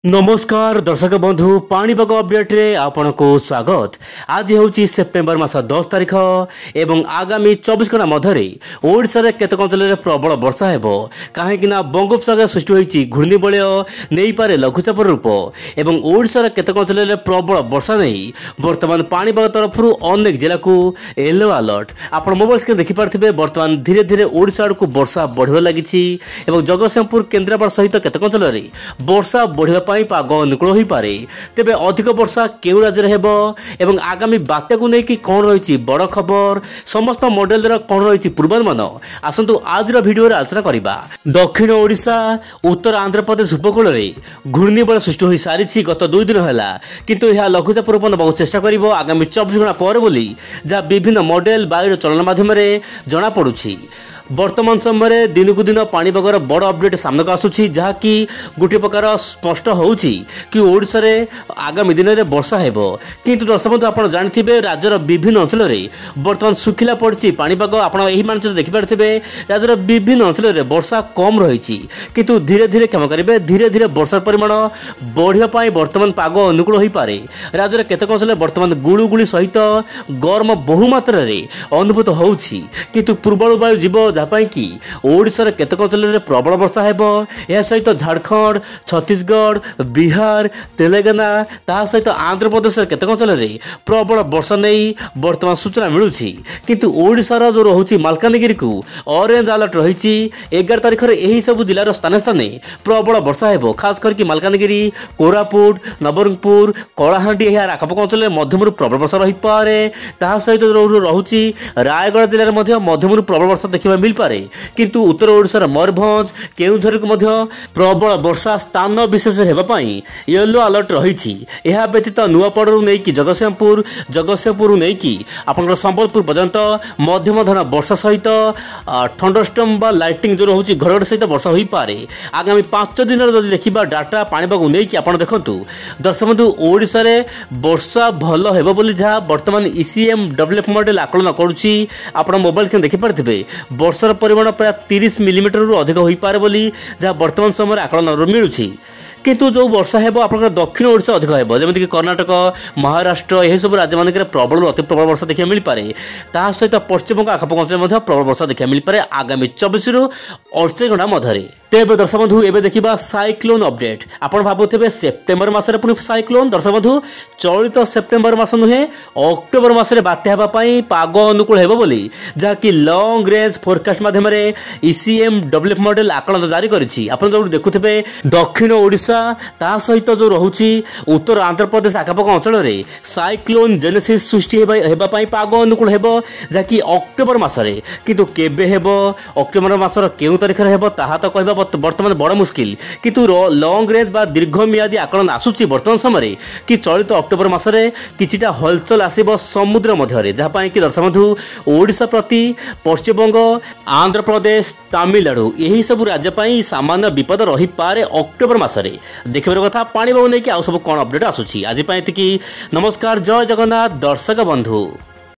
नमस्कार दर्शक बंधु पाणीपाग अपडेट रे आपन को स्वागत। आज हूँ सेप्टेम्बर मास 10 तारिख एवं आगामी 24 घंटा मध्य ओडिशा रे केतक अंचल प्रबल वर्षा हेबो कहीं बंगोपसागर सृष्टि होईची घूर्णिबलय नहीं पारे लघुचाप रूप एवं ओडिशा रे केतक अंचल प्रबल वर्षा नहीं वर्तमान पाणीपाग तरफ अनेक जिला को येलो अलर्ट आपण मोबाइल स्क्रीन देखि पारथिबे। वर्तमान धीरे धीरे ओडिशा को वर्षा बढ़िबा लागिछि एवं जगतसिंहपुर केन्द्रापड़ा सहित केतक अंचल वर्षा बढ़िबा पाग अनुकूल हो पारे। तेबे अधिक वर्षा केउ राज्य हेबो एवं आगामी बात्या को लेकिन कौन रही बड़ खबर समस्त मॉडल कौन रही पूर्वानुमान आसतु आज वीडियो आलोचना करबा। दक्षिण ओडिशा उत्तर आंध्र प्रदेश उपकूल में घूर्णिबलय सृष्टि हो सारी गत 2 दिन है किंतु यह लघुचाप रूप नवा चेष्टा कर आगामी 24 घंटा पर बोली जहाँ विभिन्न मॉडल वायुर चलन माध्यम जना पड़ुछि। वर्तमान समय दिन को दिन पाणीपागर बड़ अपडेट सामना आसूची जहाँकि गोटे प्रकार स्पष्ट होउची कि ओडिशा रे आगामी दिन में वर्षा हेबो किंतु दर्शक बंधु आपण जानिथिबे राज्यर विभिन्न अंचल में वर्तमान सुखिला पड़ची पाणीपाग आपण एही मानचित्र देखि पारथिबे। राज्यर विभिन्न अंचल में वर्षा कम रही किंतु धीरे धीरे क्षमा करेंगे धीरे धीरे वर्षा परिमाण बढ़िया पाई वर्तमान पाग अनुकूल हो पारे। राज्यर केतक अंचल वर्तमान गुळुगुळी सहित गरम बहु मात्रा रे अनुभूत होउची किंतु पूर्वळु वायु जीव जहाँपाई कि ओडिशा केतक अंचल प्रबल वर्षा हेबो। यह सहित झारखंड छत्तीसगढ़ बिहार तेलंगाना ता सहित आंध्र प्रदेश केतक अंचल प्रबल वर्षा नहीं वर्तमान सूचना मिलूची किंतु ओडिशार जो रहुची मालकानगिरी को ऑरेंज अलर्ट रही 11 तारिख में यही सब जिलार स्थान स्थान प्रबल वर्षा हेबो। खास करके मालकानगिरी कोरापुट नवरंगपुर कलाहांडी यार आखपाख अंचल मध्यम प्रबल वर्षा रही पारे। ता सहित रहुची रायगढ़ जिले में मध्यम प्रबल वर्षा देखा मिल पारे किंतु उत्तर ओडिशार मयूरभंज केउंझर को मध्य प्रबल वर्षा स्थान विशेष हेबापई येलो अलर्ट रही। यह व्यतीत नुआपड़ू नहीं कि जगतसिंहपुर नहीं कि आपनकर संबलपुर पर्यंत मध्यम धन वर्षा सहित थंडरस्टॉर्म बा लाइटिंग जो रोचे घड़घड़ी सहित वर्षा हो पारे। आगामी 5 दिन जब देखा डाटा पाणीपाग नहीं कि आपन देखंतु दर्शक बंधु ओडिशा रे वर्षा भल हेबो बोली जहाँ वर्तमान ईसीएम डेवलप मॉडल आकलन करुच्ची। आपण मोबाइल के देखि पारथिबे वर्षार परिमाण प्राय 30 मिलीमीटर रु अधिक हो पारे बोली जहाँ वर्तमान समय आकलन मिलूची किंतु जो वर्षा हेबो आपन दक्षिण ओडिशा अधिक हेबो जेमति कि कर्नाटक महाराष्ट्र यही सब राज्य मानक प्रबल अति प्रबल वर्षा देखा मिल पारे। ता सहित पश्चिमबंग आखपाख अंचल प्रबल वर्षा देखा मिल पारे आगामी 24 रु 48 घंटा मध्य। तेबे दर्शक बंधु एबे देखिबा साइक्लोन अपडेट। आपण भाबुथिबे सेप्टेम्बर मासरे पुनी साइक्लोन दर्शक बंधु चलित सेप्टेम्बर मास नुहे अक्टोबर मासरे बात्या हेबा पई पाग अनुकूल हेबो बोली जहाँ कि लॉन्ग रेंज फोरकास्ट माध्यम ईसीएम डेवलप मॉडल आकलन जारी करिछि। आपण जो देखुथिबे दक्षिण ओडिशा ता सहित जो रहुची उत्तर आंध्र प्रदेश आखपाख अंचल में साइक्लोन जेनेसिस सृष्टि हेबा पई पाग अनुकूल हेबो जहाँ कि अक्टोबर मासरे किंतु केबे हेबो अक्टोबर मासर केउ तारिख रे हेबो ताहा तो कहबा वर्तमान बड़ मुस्किल किंतु लॉन्ग रेंज बा दीर्घमियादी आकलन आसूची वर्तमान समय कि चलित अक्टोबर मासरे किछिटा हलचल आसीबो समुद्र मध्य जहाँपाई कि दर्शक बंधु ओडिशा प्रति पश्चिमबंग आंध्र प्रदेश तमिलनाडु यही सब राज्य पाई सामान्य विपद रही पारे अक्टोबर मासरे। देखिबार कथा पाणीपाग नहीं कि आउ सब कौन अपडेट आसूची आज। नमस्कार जय जगन्नाथ दर्शक बंधु।